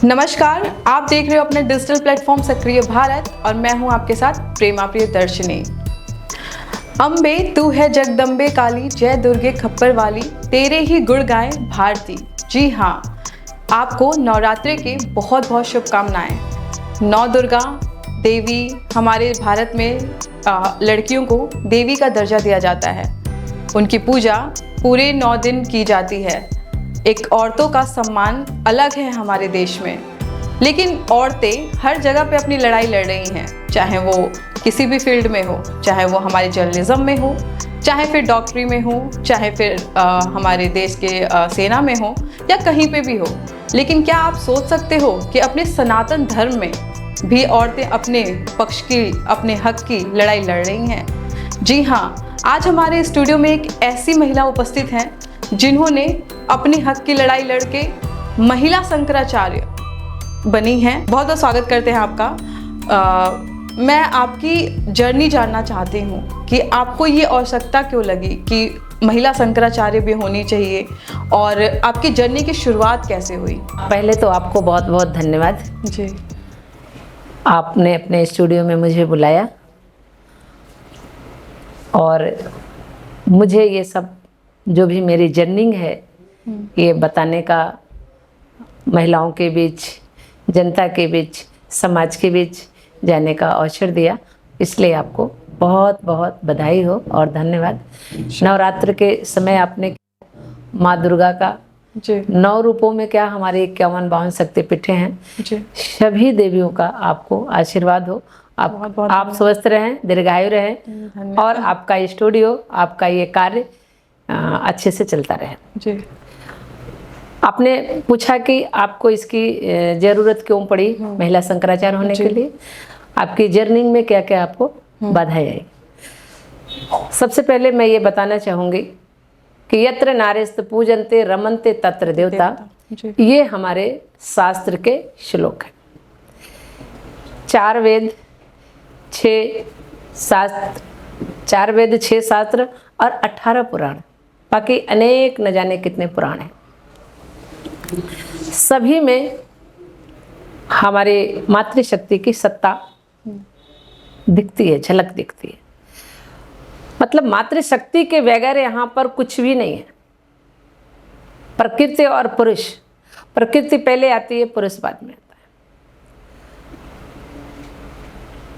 नमस्कार, आप देख रहे हो अपने डिजिटल प्लेटफॉर्म सक्रिय भारत और मैं हूं आपके साथ प्रेमा प्रियदर्शिनी। अम्बे तू है जगदम्बे काली, जय दुर्गे खप्पर वाली, तेरे ही गुण गाए भारती। जी हाँ, आपको नवरात्रि की बहुत बहुत शुभकामनाएं। नौ दुर्गा देवी हमारे भारत में लड़कियों को देवी का दर्जा दिया जाता है। उनकी पूजा पूरे 9 दिन की जाती है। एक औरतों का सम्मान अलग है हमारे देश में, लेकिन औरतें हर जगह पे अपनी लड़ाई लड़ रही हैं, चाहे वो किसी भी फील्ड में हो, चाहे वो हमारे जर्नलिज्म में हो, चाहे फिर डॉक्टरी में हो, चाहे फिर हमारे देश के सेना में हो या कहीं पे भी हो। लेकिन क्या आप सोच सकते हो कि अपने सनातन धर्म में भी औरतें अपने पक्ष की, अपने हक की लड़ाई लड़ रही हैं? जी हाँ, आज हमारे स्टूडियो में एक ऐसी महिला उपस्थित हैं जिन्होंने अपने हक की लड़ाई लड़के महिला शंकराचार्य बनी हैं। बहुत बहुत स्वागत करते हैं आपका। मैं आपकी जर्नी जानना चाहती हूँ कि आपको ये आवश्यकता क्यों लगी कि महिला शंकराचार्य भी होनी चाहिए, और आपकी जर्नी की शुरुआत कैसे हुई? पहले तो आपको बहुत बहुत धन्यवाद जी। आपने अपने स्टूडियो में मुझे बुलाया और मुझे ये सब जो भी मेरी जर्निंग है ये बताने का, महिलाओं के बीच, जनता के बीच, समाज के बीच जाने का अवसर दिया, इसलिए आपको बहुत बहुत बधाई हो और धन्यवाद। नवरात्र के समय आपने माँ दुर्गा का जी 9 रूपों में क्या हमारे 51 शक्तिपीठें हैं, जी, सभी देवियों का आपको आशीर्वाद हो। आप स्वस्थ रहें, दीर्घायु रहें और आपका स्टूडियो, आपका ये कार्य अच्छे से चलता रहे। जी। आपने पूछा कि आपको इसकी ज़रूरत क्यों पड़ी महिला शंकराचार्य होने के लिए, आपकी जर्नी में क्या क्या आपको बाधाएं आई। सबसे पहले मैं ये बताना चाहूँगी कि यत्र नारेस्त पूजन्ते रमन्ते तत्र देवता, ये हमारे शास्त्र के श्लोक हैं। 4 वेद 6 शास्त्र, 4 वेद 6 शास्त्र और 18 पुराण, बाकी अनेक न जाने कितने पुराण हैं। सभी में हमारे मातृशक्ति की सत्ता दिखती है, झलक दिखती है। मतलब मातृशक्ति के बगैर यहाँ पर कुछ भी नहीं है। प्रकृति और पुरुष, प्रकृति पहले आती है, पुरुष बाद में आता है।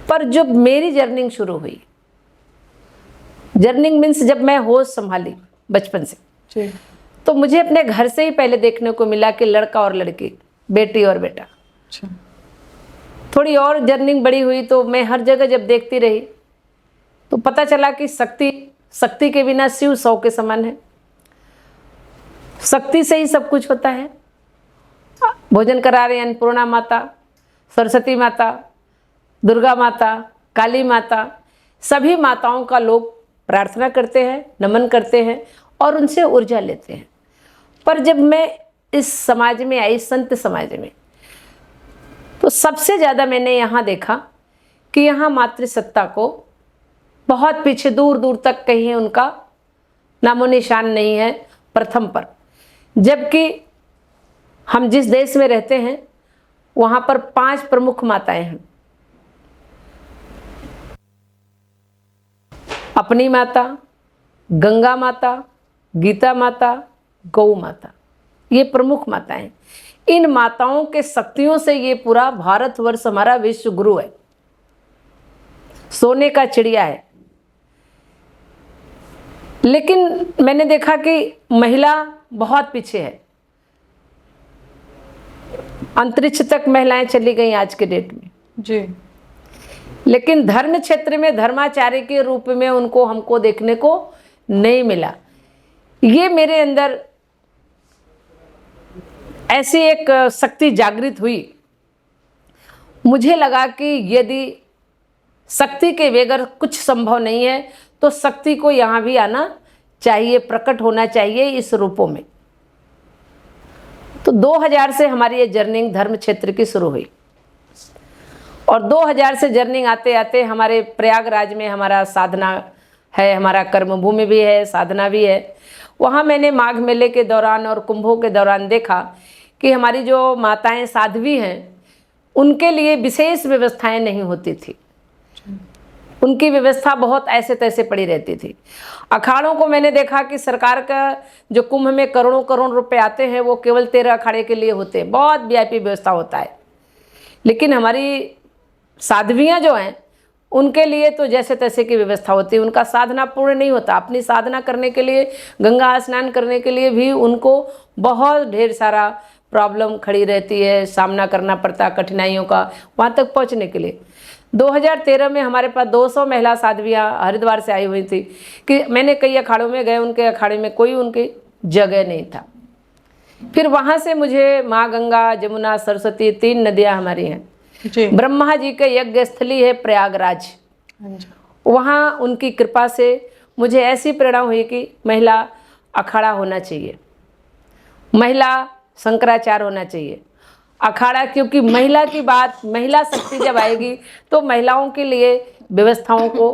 पर जब मेरी जर्निंग शुरू हुई, जर्निंग मीन्स जब मैं होश संभाली बचपन से जी, तो मुझे अपने घर से ही पहले देखने को मिला कि लड़का और लड़की, बेटी और बेटा। अच्छा। थोड़ी और जर्निंग बड़ी हुई तो मैं हर जगह जब देखती रही तो पता चला कि शक्ति के बिना शिव 100 के समान है। शक्ति से ही सब कुछ होता है। भोजन करा रहे अन्नपूर्णा माता, सरस्वती माता, दुर्गा माता, काली माता, सभी माताओं का लोग प्रार्थना करते हैं, नमन करते हैं और उनसे ऊर्जा लेते हैं। पर जब मैं इस समाज में आई, संत समाज में, तो सबसे ज़्यादा मैंने यहाँ देखा कि यहाँ मातृसत्ता को बहुत पीछे, दूर दूर तक कहीं उनका नामो निशान नहीं है प्रथम पर। जबकि हम जिस देश में रहते हैं वहाँ पर 5 प्रमुख माताएं हैं। अपनी माता, गंगा माता, गीता माता, गौ माता, ये प्रमुख माताएं। इन माताओं के शक्तियों से ये पूरा भारतवर्ष हमारा विश्व गुरु है, सोने का चिड़िया है। लेकिन मैंने देखा कि महिला बहुत पीछे है। अंतरिक्ष तक महिलाएं चली गई आज के डेट में जी, लेकिन धर्म क्षेत्र में धर्माचार्य के रूप में उनको हमको देखने को नहीं मिला। ये मेरे अंदर ऐसी एक शक्ति जागृत हुई। मुझे लगा कि यदि शक्ति के बगैर कुछ संभव नहीं है तो शक्ति को यहाँ भी आना चाहिए, प्रकट होना चाहिए इस रूपों में। तो 2000 से हमारी ये जर्निंग धर्म क्षेत्र की शुरू हुई और 2000 से जर्निंग आते आते हमारे प्रयागराज में हमारा साधना है, हमारा कर्मभूमि भी है, साधना भी है। वहाँ मैंने माघ मेले के दौरान और कुंभों के दौरान देखा कि हमारी जो माताएं साध्वी हैं उनके लिए विशेष व्यवस्थाएं नहीं होती थी, उनकी व्यवस्था बहुत ऐसे तैसे पड़ी रहती थी। अखाड़ों को मैंने देखा कि सरकार का जो कुंभ में करोड़ों करोड़ रुपए आते हैं वो केवल 13 अखाड़े के लिए होते हैं, बहुत वीआईपी व्यवस्था होता है। लेकिन हमारी साध्वियाँ जो हैं उनके लिए तो जैसे तैसे की व्यवस्था होती है, उनका साधना पूर्ण नहीं होता। अपनी साधना करने के लिए, गंगा स्नान करने के लिए भी उनको बहुत ढेर सारा प्रॉब्लम खड़ी रहती है, सामना करना पड़ता है कठिनाइयों का वहाँ तक पहुँचने के लिए। 2013 में हमारे पास 200 महिला साध्वियाँ हरिद्वार से आई हुई थी कि मैंने कई अखाड़ों में गए, उनके अखाड़े में कोई उनकी जगह नहीं था। फिर वहाँ से मुझे माँ गंगा, जमुना, सरस्वती 3 नदियाँ हमारी हैं जी। ब्रह्मा जी के यज्ञ स्थली है प्रयागराज, वहाँ उनकी कृपा से मुझे ऐसी प्रेरणा हुई कि महिला अखाड़ा होना चाहिए, महिला शंकराचार्य होना चाहिए अखाड़ा, क्योंकि महिला की बात, महिला शक्ति जब आएगी तो महिलाओं के लिए व्यवस्थाओं को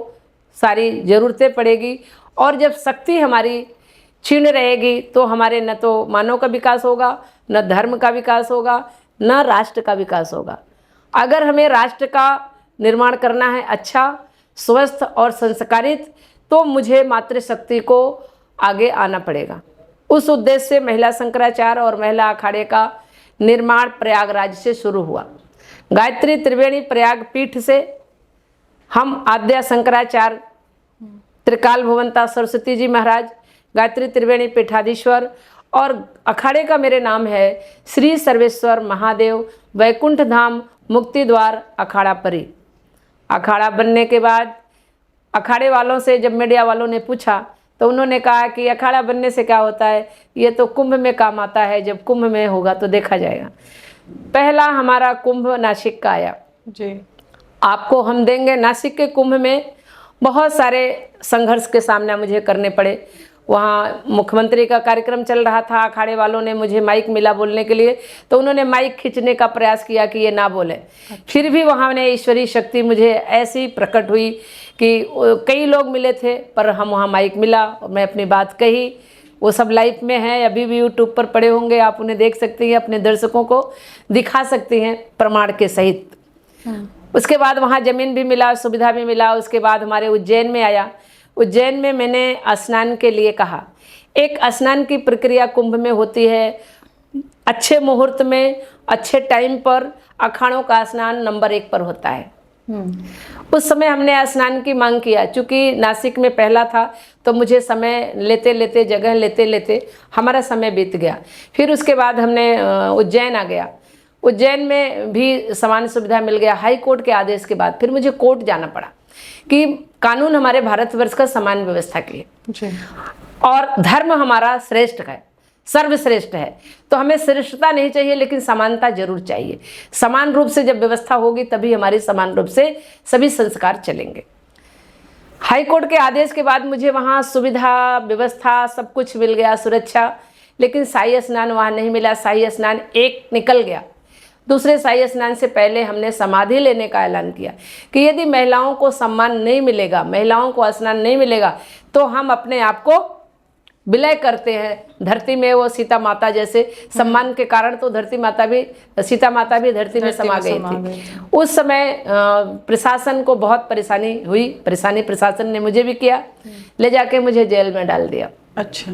सारी ज़रूरतें पड़ेगी, और जब शक्ति हमारी क्षीण रहेगी तो हमारे न तो मानव का विकास होगा, न धर्म का विकास होगा, न राष्ट्र का विकास होगा। अगर हमें राष्ट्र का निर्माण करना है अच्छा, स्वस्थ और संस्कारित, तो मुझे मातृशक्ति को आगे आना पड़ेगा। उस उद्देश्य से महिला शंकराचार्य और महिला अखाड़े का निर्माण प्रयागराज से शुरू हुआ। गायत्री त्रिवेणी प्रयाग पीठ से हम आद्या शंकराचार्य, त्रिकाल भुवंता सरस्वती जी महाराज, गायत्री त्रिवेणी पीठाधीश्वर, और अखाड़े का मेरे नाम है श्री सर्वेश्वर महादेव वैकुंठ धाम मुक्ति द्वार अखाड़ा परी। अखाड़ा बनने के बाद अखाड़े वालों से जब मीडिया वालों ने पूछा तो उन्होंने कहा कि अखाड़ा बनने से क्या होता है, ये तो कुंभ में काम आता है, जब कुंभ में होगा तो देखा जाएगा। पहला हमारा कुंभ नासिक का आया जी। आपको हम देंगे। नासिक के कुंभ में बहुत सारे संघर्ष के सामना मुझे करने पड़े। वहाँ मुख्यमंत्री का कार्यक्रम चल रहा था, अखाड़े वालों ने मुझे माइक मिला बोलने के लिए, तो उन्होंने माइक खींचने का प्रयास किया कि ये ना बोले। फिर भी वहाँ ने ईश्वरीय शक्ति मुझे ऐसी प्रकट हुई कि कई लोग मिले थे, पर हम वहाँ माइक मिला और मैं अपनी बात कही। वो सब लाइव में हैं, अभी भी यूट्यूब पर पड़े होंगे, आप उन्हें देख सकती हैं, अपने दर्शकों को दिखा सकती हैं प्रमाण के सहित। उसके बाद वहाँ ज़मीन भी मिला, सुविधा भी मिला। उसके बाद हमारे उज्जैन में आया। उज्जैन में मैंने स्नान के लिए कहा। एक स्नान की प्रक्रिया कुंभ में होती है, अच्छे मुहूर्त में, अच्छे टाइम पर अखाड़ों का स्नान नंबर 1 पर होता है। उस समय हमने स्नान की मांग किया, चूँकि नासिक में पहला था तो मुझे समय लेते लेते, जगह लेते लेते हमारा समय बीत गया। फिर उसके बाद हमने उज्जैन आ गया। उज्जैन में भी समान सुविधा मिल गया। हाई कोर्ट के आदेश के बाद फिर मुझे कोर्ट जाना पड़ा कि कानून हमारे भारतवर्ष का समान व्यवस्था के लिए और धर्म हमारा श्रेष्ठ है, सर्वश्रेष्ठ है, तो हमें श्रेष्ठता नहीं चाहिए लेकिन समानता जरूर चाहिए। समान रूप से जब व्यवस्था होगी तभी हमारी समान रूप से सभी संस्कार चलेंगे। हाई कोर्ट के आदेश के बाद मुझे वहाँ सुविधा, व्यवस्था सब कुछ मिल गया, सुरक्षा, लेकिन शाही स्नान वहाँ नहीं मिला। शाही स्नान एक निकल गया। दूसरे शाही स्नान से पहले हमने समाधि लेने का ऐलान किया कि यदि महिलाओं को सम्मान नहीं मिलेगा, महिलाओं को स्नान नहीं मिलेगा, तो हम अपने आप को विलय करते हैं धरती में। वो सीता माता जैसे सम्मान के कारण तो धरती माता भी, सीता माता भी धरती में समा गई थी। उस समय प्रशासन को बहुत परेशानी हुई। प्रशासन ने मुझे भी किया, ले जाके मुझे जेल में डाल दिया। अच्छा,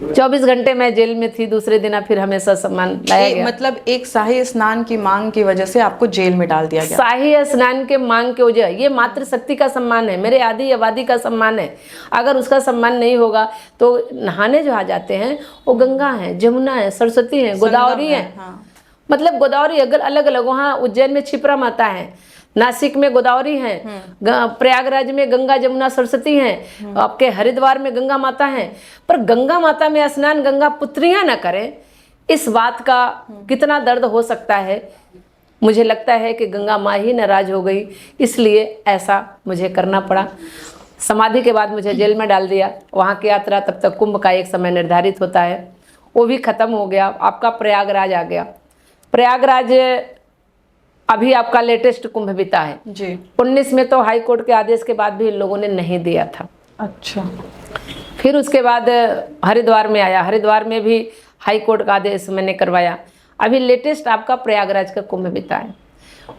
24 घंटे मैं जेल में थी। दूसरे दिन फिर हमें सम्मान लाया गया। मतलब एक शाही स्नान की मांग की वजह से आपको जेल में डाल दिया गया। शाही स्नान के मांग की वजह, ये मातृशक्ति का सम्मान है, मेरे आदि आबादी का सम्मान है। अगर उसका सम्मान नहीं होगा तो नहाने जो आ जाते हैं वो गंगा है, जमुना है, सरस्वती है, गोदावरी है। मतलब गोदावरी अलग अलग, वहाँ उज्जैन में क्षिप्रा माता है, नासिक में गोदावरी हैं, प्रयागराज में गंगा, जमुना, सरस्वती हैं, आपके हरिद्वार में गंगा माता हैं। पर गंगा माता में स्नान गंगा पुत्रियां न करें, इस बात का कितना दर्द हो सकता है। मुझे लगता है कि गंगा माँ ही नाराज हो गई, इसलिए ऐसा मुझे करना पड़ा। समाधि के बाद मुझे जेल में डाल दिया। वहाँ की यात्रा, तब तक कुंभ का एक समय निर्धारित होता है, वो भी ख़त्म हो गया। आपका प्रयागराज आ गया। प्रयागराज अभी आपका लेटेस्ट कुंभ बीता है जी। 19 में तो हाई कोर्ट के आदेश के बाद भी इन लोगों ने नहीं दिया था। अच्छा, फिर उसके बाद हरिद्वार में आया। हरिद्वार में भी हाई कोर्ट का आदेश मैंने करवाया। अभी लेटेस्ट आपका प्रयागराज का कुंभ बीता है।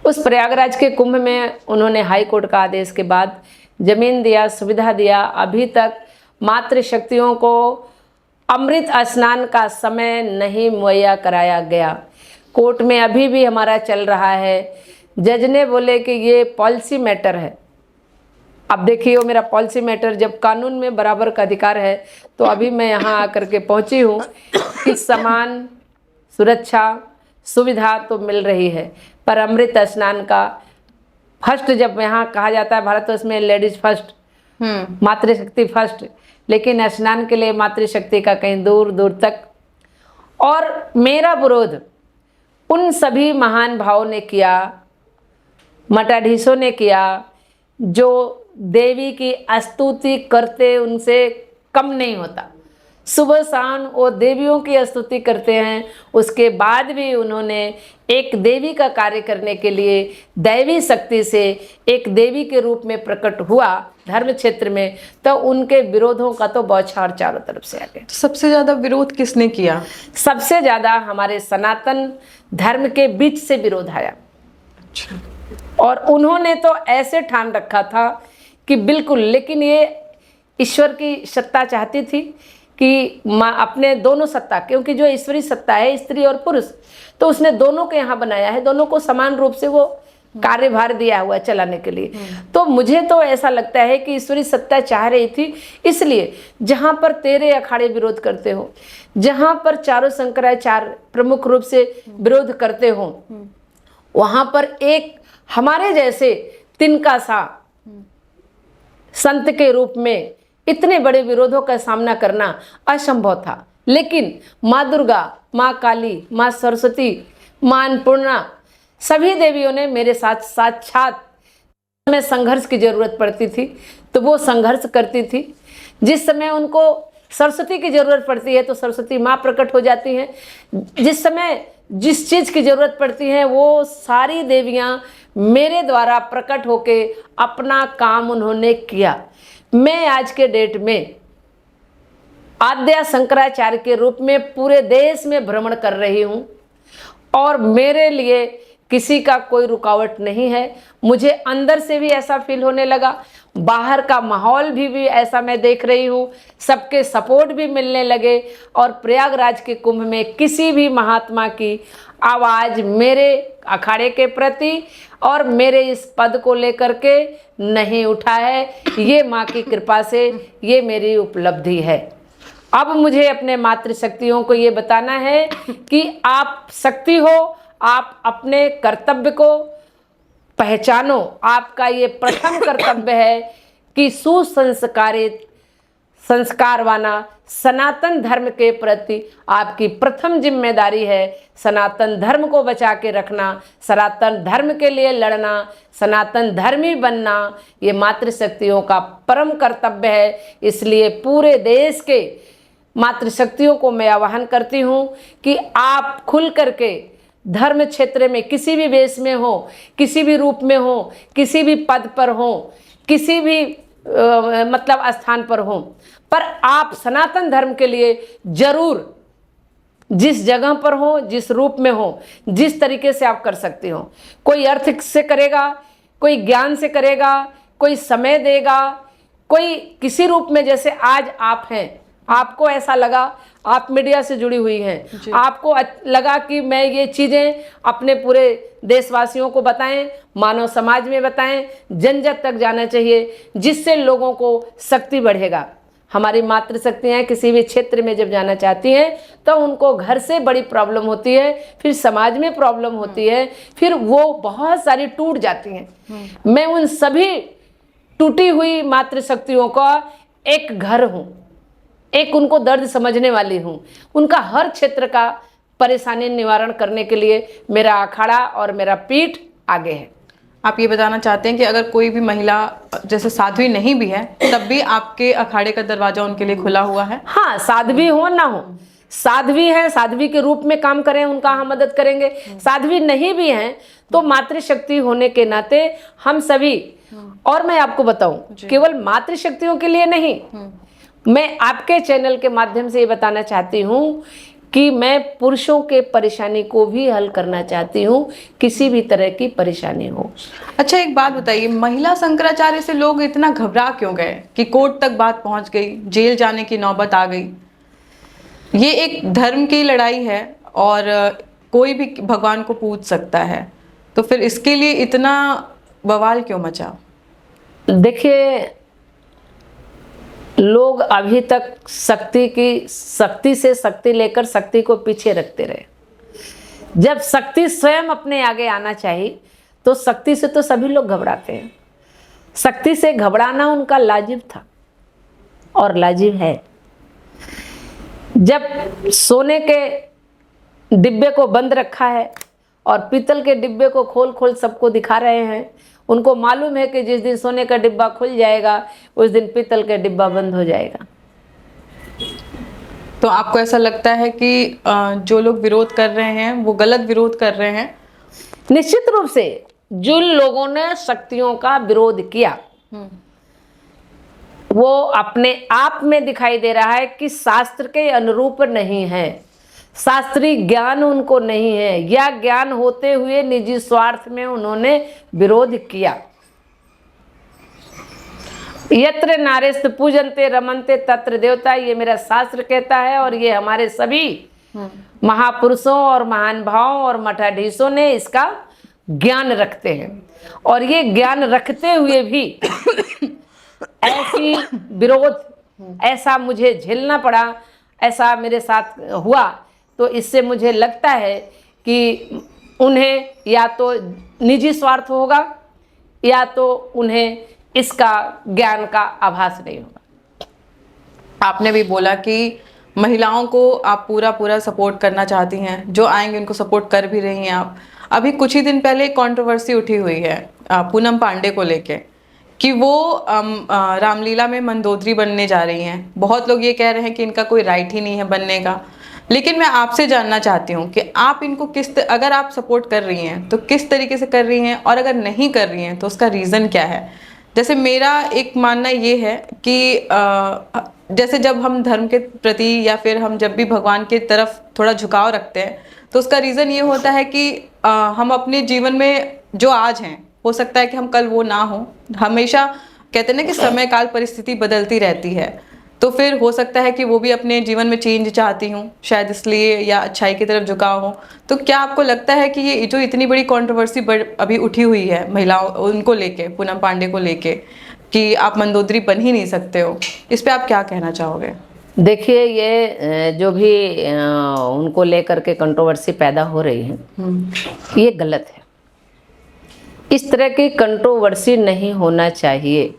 उस प्रयागराज के कुंभ में उन्होंने हाई कोर्ट का आदेश के बाद जमीन दिया, सुविधा दिया। अभी तक मातृशक्तियों को अमृत स्नान का समय नहीं मुहैया कराया गया। कोर्ट में अभी भी हमारा चल रहा है। जज ने बोले कि ये पॉलिसी मैटर है। अब देखिए, वो मेरा पॉलिसी मैटर, जब कानून में बराबर का अधिकार है तो अभी मैं यहाँ आकर के पहुँची हूँ कि समान सुरक्षा सुविधा तो मिल रही है, पर अमृत स्नान का फर्स्ट जब यहाँ कहा जाता है भारत, तो इसमें लेडीज फर्स्ट, मातृशक्ति फर्स्ट, लेकिन स्नान के लिए मातृशक्ति का कहीं दूर दूर तक। और मेरा विरोध उन सभी महान भावों ने किया, मठाधीशों ने किया, जो देवी की स्तुति करते उनसे कम नहीं होता। सुबह शाम वो देवियों की स्तुति करते हैं, उसके बाद भी उन्होंने एक देवी का कार्य करने के लिए दैवी शक्ति से एक देवी के रूप में प्रकट हुआ धर्म क्षेत्र में, तो उनके विरोधों का तो बौछार चारों तरफ से आ गया। सबसे ज़्यादा विरोध किसने किया? सबसे ज़्यादा हमारे सनातन धर्म के बीच से विरोध आया। अच्छा। और उन्होंने तो ऐसे ठान रखा था कि बिल्कुल, लेकिन ये ईश्वर की सत्ता चाहती थी कि माँ अपने दोनों सत्ता, क्योंकि जो ईश्वरी सत्ता है स्त्री और पुरुष, तो उसने दोनों को यहाँ बनाया है, दोनों को समान रूप से वो कार्यभार दिया हुआ है चलाने के लिए। तो मुझे तो ऐसा लगता है कि ईश्वरी सत्ता चाह रही थी, इसलिए जहाँ पर तेरे अखाड़े विरोध करते हो, जहाँ पर चारों शंकराचार्य प्रमुख रूप से विरोध करते हो, वहाँ पर एक हमारे जैसे तिनका सा संत के रूप में इतने बड़े विरोधों का सामना करना असंभव था। लेकिन माँ दुर्गा, माँ काली, माँ सरस्वती, माँ अन्नपूर्णा, सभी देवियों ने मेरे साथ साक्षात में संघर्ष की जरूरत पड़ती थी तो वो संघर्ष करती थी। जिस समय उनको सरस्वती की जरूरत पड़ती है तो सरस्वती माँ प्रकट हो जाती हैं। जिस समय जिस चीज़ की जरूरत पड़ती है वो सारी देवियाँ मेरे द्वारा प्रकट होके अपना काम उन्होंने किया। मैं आज के डेट में आद्या शंकराचार्य के रूप में पूरे देश में भ्रमण कर रही हूँ और मेरे लिए किसी का कोई रुकावट नहीं है। मुझे अंदर से भी ऐसा फील होने लगा, बाहर का माहौल भी ऐसा मैं देख रही हूँ, सबके सपोर्ट भी मिलने लगे। और प्रयागराज के कुंभ में किसी भी महात्मा की आवाज़ मेरे अखाड़े के प्रति और मेरे इस पद को लेकर के नहीं उठा है। ये माँ की कृपा से ये मेरी उपलब्धि है। अब मुझे अपने मातृशक्तियों को ये बताना है कि आप शक्ति हो, आप अपने कर्तव्य को पहचानो। आपका ये प्रथम कर्तव्य है कि सुसंस्कारित, संस्कारवाना सनातन धर्म के प्रति आपकी प्रथम जिम्मेदारी है। सनातन धर्म को बचा के रखना, सनातन धर्म के लिए लड़ना, सनातन धर्मी बनना, ये मातृशक्तियों का परम कर्तव्य है। इसलिए पूरे देश के मातृशक्तियों को मैं आह्वान करती हूँ कि आप खुल करके धर्म क्षेत्र में किसी भी वेश में हो, किसी भी रूप में हो, किसी भी पद पर हो, किसी भी मतलब स्थान पर हो, पर आप सनातन धर्म के लिए जरूर जिस जगह पर हो, जिस रूप में हो, जिस तरीके से आप कर सकते हो। कोई अर्थ से करेगा, कोई ज्ञान से करेगा, कोई समय देगा, कोई किसी रूप में। जैसे आज आप हैं, आपको ऐसा लगा, आप मीडिया से जुड़ी हुई हैं, आपको लगा कि मैं ये चीज़ें अपने पूरे देशवासियों को बताएं, मानव समाज में बताएं, जन जन तक जाना चाहिए, जिससे लोगों को शक्ति बढ़ेगा। हमारी मातृशक्तियाँ किसी भी क्षेत्र में जब जाना चाहती हैं तो उनको घर से बड़ी प्रॉब्लम होती है, फिर समाज में प्रॉब्लम होती है, फिर वो बहुत सारी टूट जाती हैं। मैं उन सभी टूटी हुई मातृशक्तियों का एक घर हूँ, एक उनको दर्द समझने वाली हूँ। उनका हर क्षेत्र का परेशानी निवारण करने के लिए मेरा अखाड़ा और मेरा पीठ आगे है। आप ये बताना चाहते हैं कि अगर कोई भी महिला जैसे साध्वी नहीं भी है तब भी आपके अखाड़े का दरवाजा उनके लिए खुला हुआ है? हाँ, साध्वी हो ना हो, साध्वी है, साध्वी के रूप में काम करें, उनका हम मदद करेंगे। साध्वी नहीं भी हैं तो मातृशक्ति होने के नाते हम सभी, और मैं आपको बताऊं केवल मातृशक्तियों के लिए नहीं, मैं आपके चैनल के माध्यम से ये बताना चाहती हूँ कि मैं पुरुषों के परेशानी को भी हल करना चाहती हूँ, किसी भी तरह की परेशानी हो। अच्छा, एक बात बताइए, महिला शंकराचार्य से लोग इतना घबरा क्यों गए कि कोर्ट तक बात पहुंच गई, जेल जाने की नौबत आ गई? ये एक धर्म की लड़ाई है और कोई भी भगवान को पूज सकता है, तो फिर इसके लिए इतना बवाल क्यों मचा? देखिए, लोग अभी तक शक्ति से शक्ति लेकर शक्ति को पीछे रखते रहे। जब शक्ति स्वयं अपने आगे आना चाहिए तो शक्ति से तो सभी लोग घबराते हैं। शक्ति से घबराना उनका लाजिब था और लाजिब है। जब सोने के डिब्बे को बंद रखा है और पीतल के डिब्बे को खोल खोल सबको दिखा रहे हैं, उनको मालूम है कि जिस दिन सोने का डिब्बा खुल जाएगा उस दिन पीतल का डिब्बा बंद हो जाएगा। तो आपको ऐसा लगता है कि जो लोग विरोध कर रहे हैं वो गलत विरोध कर रहे हैं? निश्चित रूप से जिन लोगों ने शक्तियों का विरोध किया वो अपने आप में दिखाई दे रहा है कि शास्त्र के अनुरूप नहीं है, शास्त्रीय ज्ञान उनको नहीं है, या ज्ञान होते हुए निजी स्वार्थ में उन्होंने विरोध किया। यत्र नारेस्त पूजन्ते रमन्ते तत्र देवता, ये मेरा शास्त्र कहता है और ये हमारे सभी महापुरुषों और महान भावों और मठाधीशों ने इसका ज्ञान रखते हैं। और ये ज्ञान रखते हुए भी ऐसी विरोध, ऐसा मुझे झेलना पड़ा, ऐसा मेरे साथ हुआ, तो इससे मुझे लगता है कि उन्हें या तो निजी स्वार्थ होगा या तो उन्हें इसका ज्ञान का आभास नहीं होगा। आपने भी बोला कि महिलाओं को आप पूरा सपोर्ट करना चाहती हैं, जो आएंगे उनको सपोर्ट कर भी रही हैं आप। अभी कुछ ही दिन पहले एक कंट्रोवर्सी उठी हुई है पूनम पांडे को लेके कि वो रामलीला में मंदोदरी बनने जा रही हैं। बहुत लोग ये कह रहे हैं कि इनका कोई राइट ही नहीं है बनने का, लेकिन मैं आपसे जानना चाहती हूँ कि आप इनको अगर आप सपोर्ट कर रही हैं तो किस तरीके से कर रही हैं, और अगर नहीं कर रही हैं तो उसका रीज़न क्या है? जैसे मेरा एक मानना ये है कि जैसे जब हम धर्म के प्रति या फिर हम जब भी भगवान की तरफ थोड़ा झुकाव रखते हैं तो उसका रीज़न ये होता है कि हम अपने जीवन में जो आज हैं, हो सकता है कि हम कल वो ना हो। हमेशा कहते हैं ना कि समय काल परिस्थिति बदलती रहती है, तो फिर हो सकता है कि वो भी अपने जीवन में चेंज चाहती हूँ, शायद इसलिए, या अच्छाई की तरफ झुकाव हो। तो क्या आपको लगता है कि ये जो इतनी बड़ी कंट्रोवर्सी अभी उठी हुई है महिलाओं उनको लेके, पूनम पांडे को लेके, कि आप मंदोदरी बन ही नहीं सकते हो, इस पर आप क्या कहना चाहोगे? देखिए, ये जो भी उनको लेकर के कंट्रोवर्सी पैदा हो रही है ये गलत है। इस तरह की कंट्रोवर्सी नहीं होना चाहिए।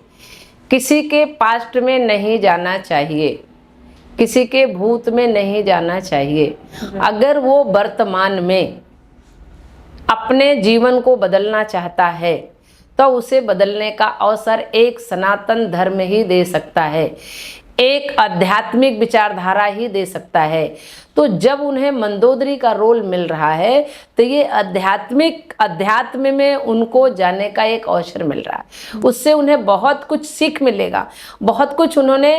किसी के पास्ट में नहीं जाना चाहिए, किसी के भूत में नहीं जाना चाहिए। अगर वो वर्तमान में अपने जीवन को बदलना चाहता है तो उसे बदलने का अवसर एक सनातन धर्म ही दे सकता है, एक आध्यात्मिक विचारधारा ही दे सकता है। तो जब उन्हें मंदोदरी का रोल मिल रहा है तो ये अध्यात्म में उनको जाने का एक अवसर मिल रहा है, उससे उन्हें बहुत कुछ सीख मिलेगा, बहुत कुछ उन्होंने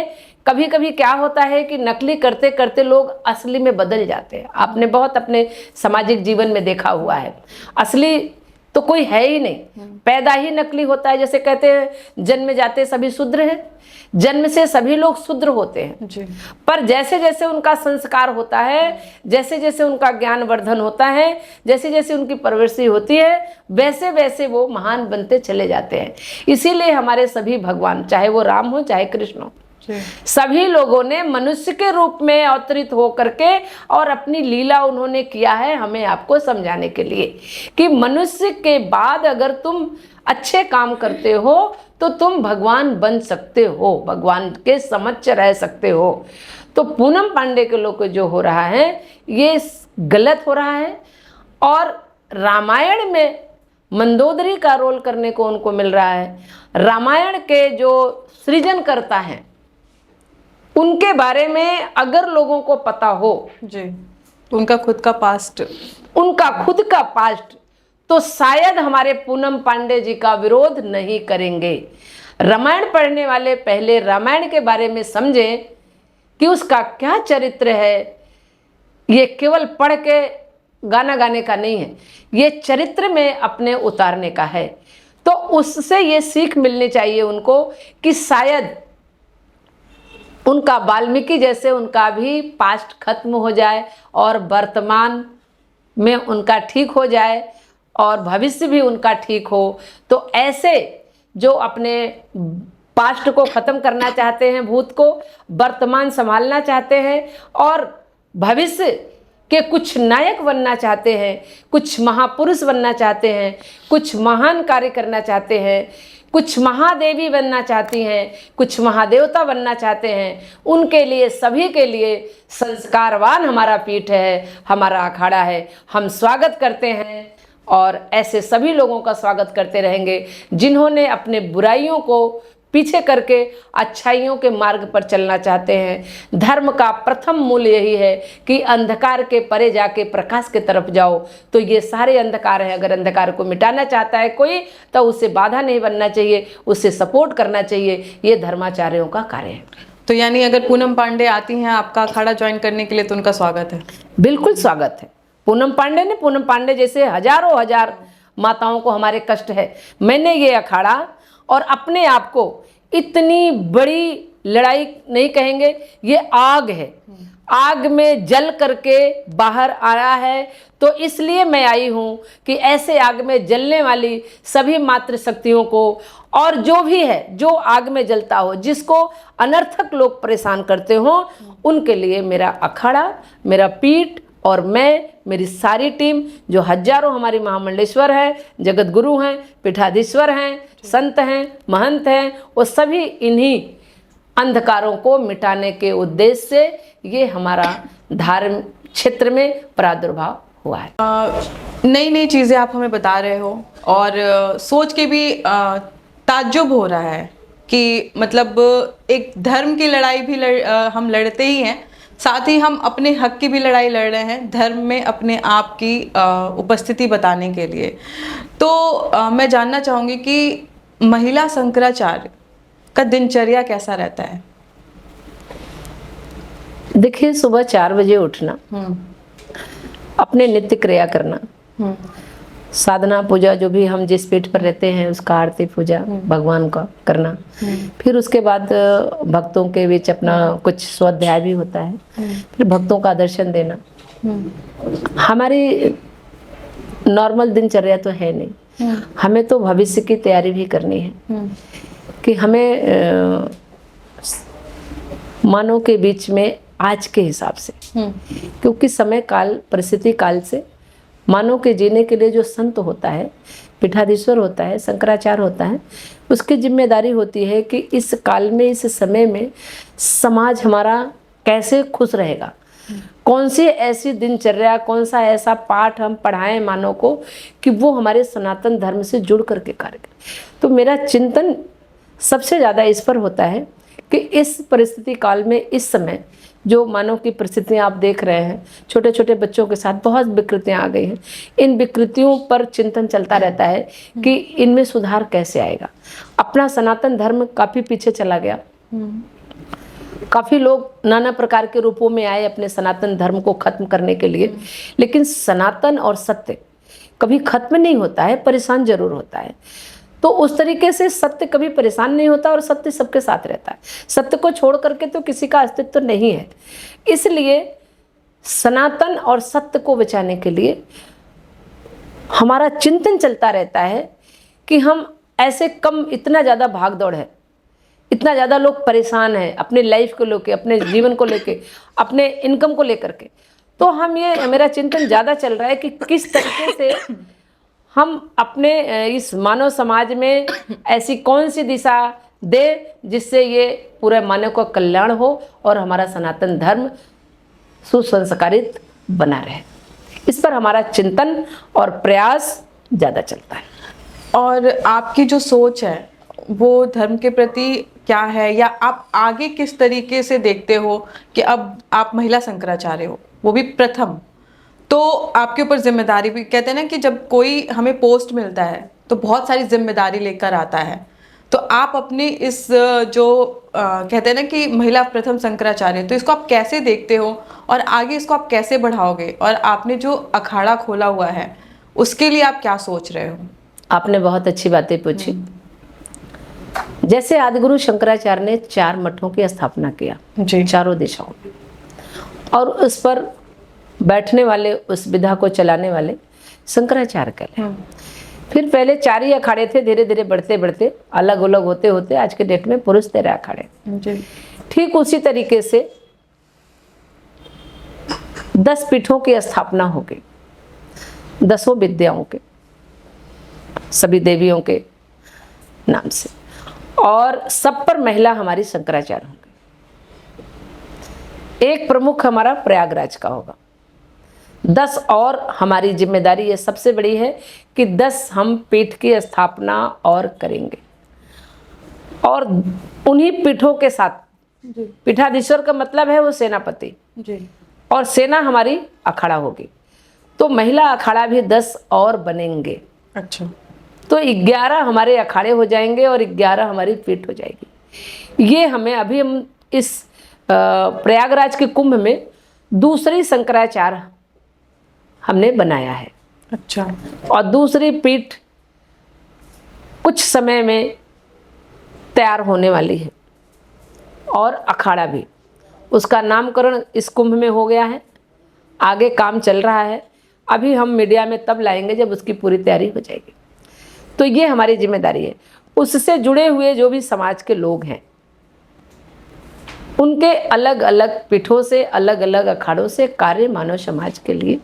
कभी कभी क्या होता है कि नकली करते करते लोग असली में बदल जाते हैं। आपने बहुत अपने सामाजिक जीवन में देखा हुआ है, असली तो कोई है ही नहीं, पैदा ही नकली होता है। जैसे कहते हैं जन्म जाते सभी शूद्र हैं, जन्म से सभी लोग शूद्र होते हैं जी। पर जैसे जैसे उनका संस्कार होता है, जैसे जैसे उनका ज्ञान वर्धन होता है, जैसे जैसे उनकी परवरिश होती है, वैसे वैसे वो महान बनते चले जाते हैं। इसीलिए हमारे सभी भगवान, चाहे वो राम हो चाहे कृष्ण हो, सभी लोगों ने मनुष्य के रूप में अवतरित हो करके और अपनी लीला उन्होंने किया है हमें आपको समझाने के लिए कि मनुष्य के बाद अगर तुम अच्छे काम करते हो तो तुम भगवान बन सकते हो, भगवान के समक्ष रह सकते हो। तो पूनम पांडे के लोग जो हो रहा है ये गलत हो रहा है, और रामायण में मंदोदरी का रोल करने को उनको मिल रहा है। रामायण के जो सृजनकर्ता हैं उनके बारे में अगर लोगों को पता हो जी, उनका खुद का पास्ट, तो शायद हमारे पूनम पांडे जी का विरोध नहीं करेंगे। रामायण पढ़ने वाले पहले रामायण के बारे में समझें कि उसका क्या चरित्र है, ये केवल पढ़ के गाना गाने का नहीं है, ये चरित्र में अपने उतारने का है। तो उससे ये सीख मिलनी चाहिए उनको कि शायद उनका वाल्मीकि जैसे उनका भी पास्ट खत्म हो जाए और वर्तमान में उनका ठीक हो जाए और भविष्य भी उनका ठीक हो। तो ऐसे जो अपने पास्ट को ख़त्म करना चाहते हैं, भूत को, वर्तमान संभालना चाहते हैं और भविष्य के कुछ नायक बनना चाहते हैं, कुछ महापुरुष बनना चाहते हैं, कुछ महान कार्य करना चाहते हैं, कुछ महादेवी बनना चाहती हैं, कुछ महादेवता बनना चाहते हैं, उनके लिए, सभी के लिए संस्कारवान हमारा पीठ है, हमारा अखाड़ा है। हम स्वागत करते हैं और ऐसे सभी लोगों का स्वागत करते रहेंगे जिन्होंने अपने बुराइयों को पीछे करके अच्छाइयों के मार्ग पर चलना चाहते हैं। धर्म का प्रथम मूल्य यही है कि अंधकार के परे जाके प्रकाश की तरफ जाओ। तो ये सारे अंधकार हैं, अगर अंधकार को मिटाना चाहता है कोई तो उससे बाधा नहीं बनना चाहिए, उससे सपोर्ट करना चाहिए। ये धर्माचार्यों का कार्य है। तो यानी अगर पूनम पांडे आती हैं आपका अखाड़ा ज्वाइन करने के लिए तो उनका स्वागत है? बिल्कुल स्वागत है। पूनम पांडे ने, पूनम पांडे जैसे हजारों हजार माताओं को हमारे कष्ट है। मैंने ये अखाड़ा और अपने आप को इतनी बड़ी लड़ाई नहीं कहेंगे, ये आग है, आग में जल करके बाहर आया है। तो इसलिए मैं आई हूँ कि ऐसे आग में जलने वाली सभी मातृशक्तियों को और जो भी है जो आग में जलता हो, जिसको अनर्थक लोग परेशान करते हो, उनके लिए मेरा अखाड़ा, मेरा पीठ और मैं, मेरी सारी टीम, जो हजारों हमारी महामंडलेश्वर हैं, जगत गुरु हैं, पीठाधीश्वर हैं, संत हैं, महंत हैं, वो सभी इन्हीं अंधकारों को मिटाने के उद्देश्य से ये हमारा धर्म क्षेत्र में प्रादुर्भाव हुआ है। नई नई चीज़ें आप हमें बता रहे हो और सोच के भी ताज्जुब हो रहा है कि मतलब एक धर्म की लड़ाई भी हम लड़ते ही हैं, साथ ही हम अपने हक की भी लड़ाई लड़ रहे हैं धर्म में अपने आप की उपस्थिति बताने के लिए। तो मैं जानना चाहूँगी कि महिला शंकराचार्य का दिनचर्या कैसा रहता है? देखिए, सुबह 4 बजे उठना, अपने नित्य क्रिया करना, साधना पूजा जो भी हम जिस पीठ पर रहते हैं उसका आरती पूजा भगवान का करना, फिर उसके बाद भक्तों के बीच अपना कुछ स्वाध्याय भी होता है, फिर भक्तों का दर्शन देना। हमारी नॉर्मल दिनचर्या तो है नहीं, हमें तो भविष्य की तैयारी भी करनी है कि हमें मानव के बीच में आज के हिसाब से, क्योंकि समय काल, परिस्थिति काल से मानव के जीने के लिए जो संत होता है, पीठाधीश्वर होता है, शंकराचार्य होता है, उसकी जिम्मेदारी होती है कि इस काल में, इस समय में समाज हमारा कैसे खुश रहेगा, कौन सी ऐसी दिनचर्या, कौन सा ऐसा पाठ हम पढ़ाएं मानव को कि वो हमारे सनातन धर्म से जुड़ करके कार्य करें। तो मेरा चिंतन सबसे ज़्यादा इस पर होता है कि इस परिस्थिति काल में, इस समय जो मानव की परिस्थितियाँ आप देख रहे हैं, छोटे छोटे बच्चों के साथ बहुत विकृतियाँ आ गई हैं, इन विकृतियों पर चिंतन चलता रहता है कि इनमें सुधार कैसे आएगा। अपना सनातन धर्म काफ़ी पीछे चला गया, काफ़ी लोग नाना प्रकार के रूपों में आए अपने सनातन धर्म को खत्म करने के लिए, लेकिन सनातन और सत्य कभी खत्म नहीं होता है, परेशान जरूर होता है। तो उस तरीके से सत्य कभी परेशान नहीं होता और सत्य सबके साथ रहता है। सत्य को छोड़ करके तो किसी का अस्तित्व नहीं है। इसलिए सनातन और सत्य को बचाने के लिए हमारा चिंतन चलता रहता है कि हम ऐसे कम, इतना ज़्यादा भाग दौड़ है, इतना ज़्यादा लोग परेशान हैं अपने लाइफ को लेके, अपने जीवन को लेके, अपने इनकम को लेकर के। तो हम ये, मेरा चिंतन ज़्यादा चल रहा है कि किस तरीके से हम अपने इस मानव समाज में ऐसी कौन सी दिशा दे जिससे ये पूरे मानव का कल्याण हो और हमारा सनातन धर्म सुसंस्कारित बना रहे। इस पर हमारा चिंतन और प्रयास ज़्यादा चलता है। और आपकी जो सोच है वो धर्म के प्रति क्या है, या आप आगे किस तरीके से देखते हो कि अब आप महिला शंकराचार्य हो, वो भी प्रथम, तो आपके ऊपर जिम्मेदारी भी, कहते हैं ना कि जब कोई हमें पोस्ट मिलता है तो बहुत सारी जिम्मेदारी लेकर आता है, तो आप अपने इस जो कहते हैं ना कि महिला प्रथम शंकराचार्य, तो इसको आप कैसे देखते हो और आगे इसको आप कैसे बढ़ाओगे, और आपने जो अखाड़ा खोला हुआ है उसके लिए आप क्या सोच रहे हो? आपने बहुत अच्छी बातें पूछी। जैसे आदिगुरु शंकराचार्य ने 4 मठों की स्थापना किया जी। चारों दिशाओं में, और उस पर बैठने वाले, उस विधा को चलाने वाले शंकराचार्य कहले। फिर पहले 4 ही अखाड़े थे, धीरे धीरे बढ़ते बढ़ते अलग अलग होते होते आज के डेट में पुरुष 13 अखाड़े। जी। ठीक उसी तरीके से 10 पीठों की स्थापना हो गई, 10 विद्याओं के, सभी देवियों के नाम से, और सब पर महिला हमारी शंकराचार्य होंगे। एक प्रमुख हमारा प्रयागराज का होगा। 10 और हमारी जिम्मेदारी ये सबसे बड़ी है कि 10 हम पीठ की स्थापना और करेंगे, और उन्हीं पीठों के साथ, पीठाधीश्वर का मतलब है वो सेनापति, जी। और सेना हमारी अखाड़ा होगी। तो महिला अखाड़ा भी 10 और बनेंगे। अच्छा। तो 11 हमारे अखाड़े हो जाएंगे और 11 हमारी पीठ हो जाएगी। ये हमें अभी हम इस प्रयागराज के कुंभ में दूसरी शंकराचार्य हमने बनाया है। अच्छा। और दूसरी पीठ कुछ समय में तैयार होने वाली है, और अखाड़ा भी, उसका नामकरण इस कुंभ में हो गया है। आगे काम चल रहा है, अभी हम मीडिया में तब लाएंगे जब उसकी पूरी तैयारी हो जाएगी। तो ये हमारी जिम्मेदारी है। उससे जुड़े हुए जो भी समाज के लोग हैं, उनके अलग अलग पीठों से, अलग अलग अखाड़ों से कार्य मानव समाज के लिए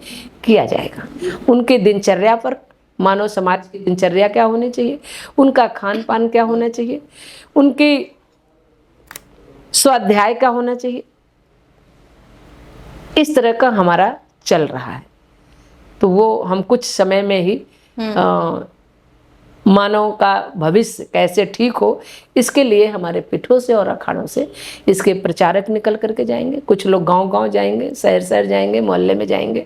किया जाएगा। उनकी दिनचर्या पर, मानव समाज की दिनचर्या क्या होनी चाहिए, उनका खान पान क्या होना चाहिए, उनकी स्वाध्याय क्या होना चाहिए, इस तरह का हमारा चल रहा है। तो वो हम कुछ समय में ही मानव का भविष्य कैसे ठीक हो, इसके लिए हमारे पीठों से और अखाड़ों से इसके प्रचारक निकल करके जाएंगे। कुछ लोग गांव-गांव जाएंगे, शहर शहर जाएंगे, मोहल्ले में जाएंगे।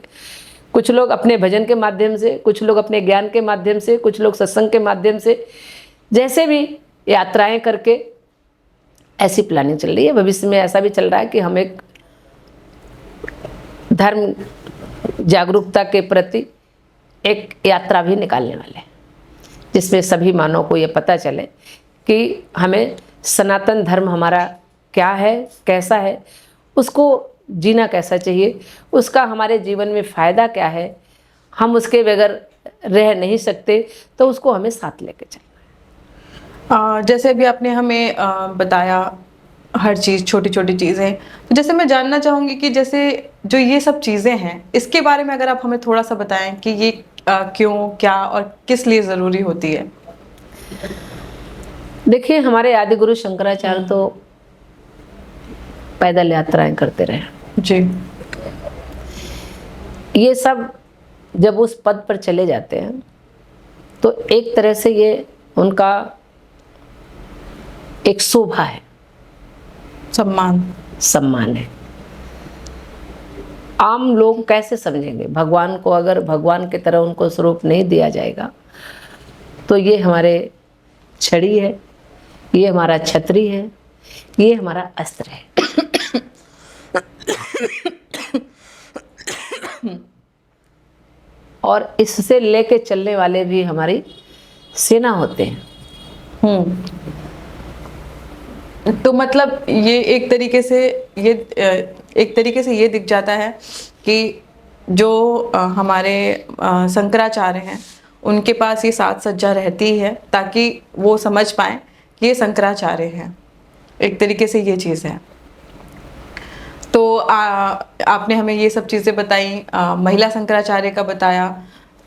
कुछ लोग अपने भजन के माध्यम से, कुछ लोग अपने ज्ञान के माध्यम से, कुछ लोग सत्संग के माध्यम से, जैसे भी यात्राएं करके ऐसी प्लानिंग चल रही है। भविष्य में ऐसा भी चल रहा है कि हम एक धर्म जागरूकता के प्रति एक यात्रा भी निकालने वाले हैं, जिसमें सभी मानव को ये पता चले कि हमें सनातन धर्म हमारा क्या है, कैसा है, उसको जीना कैसा चाहिए, उसका हमारे जीवन में फ़ायदा क्या है, हम उसके बगैर रह नहीं सकते, तो उसको हमें साथ लेके चलना है। जैसे अभी आपने हमें बताया हर चीज़, छोटी छोटी चीज़ें, तो जैसे मैं जानना चाहूँगी कि जैसे जो ये सब चीज़ें हैं, इसके बारे में अगर आप हमें थोड़ा सा बताएं कि ये क्यों, क्या और किस लिए ज़रूरी होती है। देखिए, हमारे आदि गुरु शंकराचार्य तो पैदल यात्राएं करते रहे जी। ये सब जब उस पद पर चले जाते हैं तो एक तरह से ये उनका एक शोभा है, सम्मान है। आम लोग कैसे समझेंगे भगवान को, अगर भगवान की तरह उनको स्वरूप नहीं दिया जाएगा? तो ये हमारे छड़ी है, ये हमारा छतरी है, ये हमारा अस्त्र है। और इससे लेके चलने वाले भी हमारी सेना होते हैं। तो मतलब ये एक तरीके से ये दिख जाता है कि जो हमारे शंकराचार्य हैं, उनके पास ये साज सज्जा रहती है ताकि वो समझ पाएं कि ये शंकराचार्य हैं। एक तरीके से ये चीज़ है। तो आपने हमें ये सब चीज़ें बताई, महिला शंकराचार्य का बताया।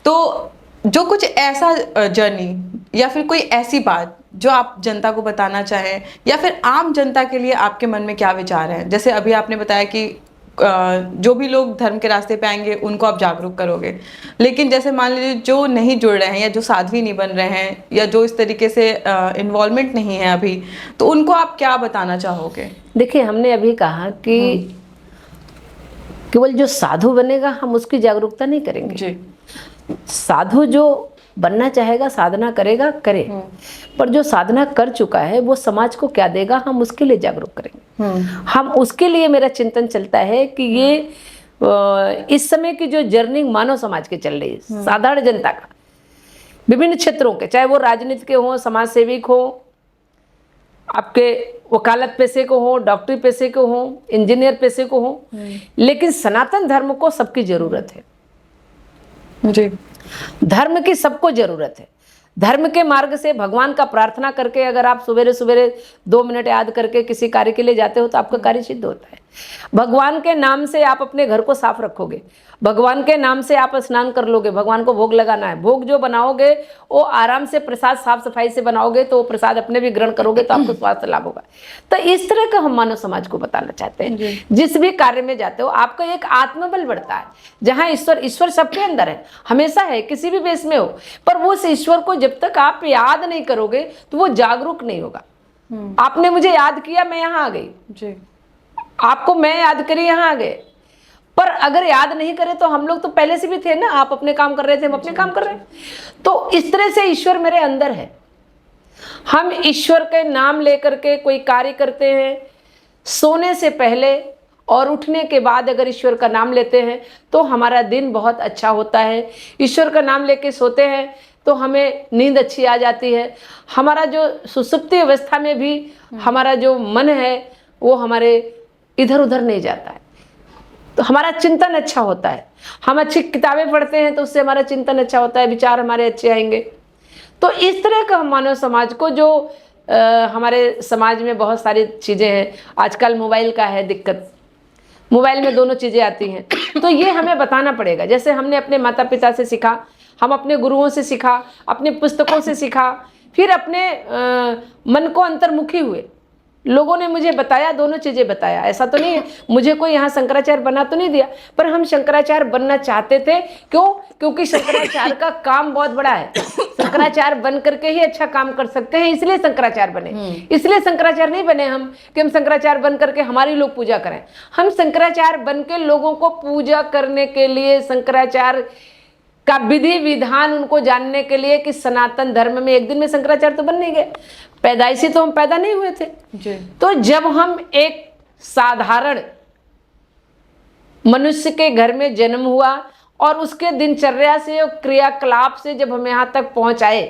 तो जो कुछ ऐसा जर्नी या फिर कोई ऐसी बात जो आप जनता को बताना चाहें, या फिर आम जनता के लिए आपके मन में क्या विचार है? जैसे अभी आपने बताया कि जो भी लोग धर्म के रास्ते पे आएंगे उनको आप जागरूक करोगे, लेकिन जैसे मान लीजिए जो नहीं जुड़ रहे हैं या जो साध्वी नहीं बन रहे हैं या जो इस तरीके से इन्वॉल्वमेंट नहीं है अभी, तो उनको आप क्या बताना चाहोगे? देखिए, हमने अभी कहा कि केवल जो साधु बनेगा हम उसकी जागरूकता नहीं करेंगे। जी। साधु जो बनना चाहेगा, साधना करेगा, करे, पर जो साधना कर चुका है वो समाज को क्या देगा, हम उसके लिए जागरूक करेंगे। हम उसके लिए, मेरा चिंतन चलता है कि ये इस समय की जो जर्नी मानव समाज के चल रही है, साधारण जनता का, विभिन्न क्षेत्रों के, चाहे वो राजनीति के हों, समाज सेविक हो, आपके वकालत पेशे को हो, डॉक्टरी पेशे को हो, इंजीनियर पेशे को हो, लेकिन सनातन धर्म को सबकी जरूरत है जी। धर्म की सबको जरूरत है। धर्म के मार्ग से भगवान का प्रार्थना करके अगर आप सवेरे सवेरे 2 मिनट याद करके किसी कार्य के लिए जाते हो तो आपका कार्य सिद्ध होता है। भगवान के नाम से आप अपने घर को साफ रखोगे, भगवान के नाम से आप स्नान कर लोगे, भगवान को भोग लगाना है, भोग जो बनाओगे वो आराम से प्रसाद साफ सफाई से बनाओगे तो वो प्रसाद अपने भी ग्रहण करोगे तो आपको स्वास्थ्य लाभ होगा। तो इस तरह का हम मानव समाज को बताना चाहते हैं। जिस भी कार्य में जाते हो आपका एक आत्मबल बढ़ता है, जहाँ ईश्वर सबके अंदर है, हमेशा है, किसी भी बेस में हो, पर वो उस ईश्वर को जब तक आप याद नहीं करोगे तो वो जागरूक नहीं होगा। आपने मुझे याद किया, मैं यहाँ आ गई जी, आपको मैं याद करी, यहाँ आ गए, पर अगर याद नहीं करे तो हम लोग तो पहले से भी थे ना, आप अपने काम कर रहे थे, हम अपने काम कर रहे हैं। तो इस तरह से ईश्वर मेरे अंदर है। हम ईश्वर के नाम लेकर के कोई कार्य करते हैं, सोने से पहले और उठने के बाद अगर ईश्वर का नाम लेते हैं तो हमारा दिन बहुत अच्छा होता है। ईश्वर का नाम लेके सोते हैं तो हमें नींद अच्छी आ जाती है। हमारा जो सुसुप्ति अवस्था में भी हमारा जो मन है वो हमारे इधर उधर नहीं जाता है, तो हमारा चिंतन अच्छा होता है। हम अच्छी किताबें पढ़ते हैं तो उससे हमारा चिंतन अच्छा होता है, विचार हमारे अच्छे आएंगे। तो इस तरह का हम मानव समाज को, जो हमारे समाज में बहुत सारी चीज़ें हैं, आजकल मोबाइल का है दिक्कत, मोबाइल में दोनों चीज़ें आती हैं, तो ये हमें बताना पड़ेगा। जैसे हमने अपने माता पिता से सीखा, हम अपने गुरुओं से सीखा, अपने पुस्तकों से सीखा, फिर अपने मन को अंतर्मुखी हुए, लोगों ने मुझे बताया, दोनों चीज़ें बताया। ऐसा तो नहीं है मुझे कोई यहाँ शंकराचार्य बना तो नहीं दिया, पर हम शंकराचार्य बनना चाहते थे। क्यों? क्योंकि शंकराचार्य का काम बहुत बड़ा है, शंकराचार्य बन करके ही अच्छा काम कर सकते हैं, इसलिए शंकराचार्य बने। इसलिए शंकराचार्य नहीं बने हम कि हम शंकराचार्य बन करके हमारी लोग पूजा करें। हम शंकराचार्य बन के लोगों को पूजा करने के लिए, शंकराचार्य का विधि विधान उनको जानने के लिए, कि सनातन धर्म में एक दिन में शंकराचार्य तो बन नहीं गए, पैदाइशी तो हम पैदा नहीं हुए थे जी। तो जब हम एक साधारण मनुष्य के घर में जन्म हुआ और उसके दिनचर्या से और क्रियाकलाप से जब हम यहाँ तक पहुँच आए,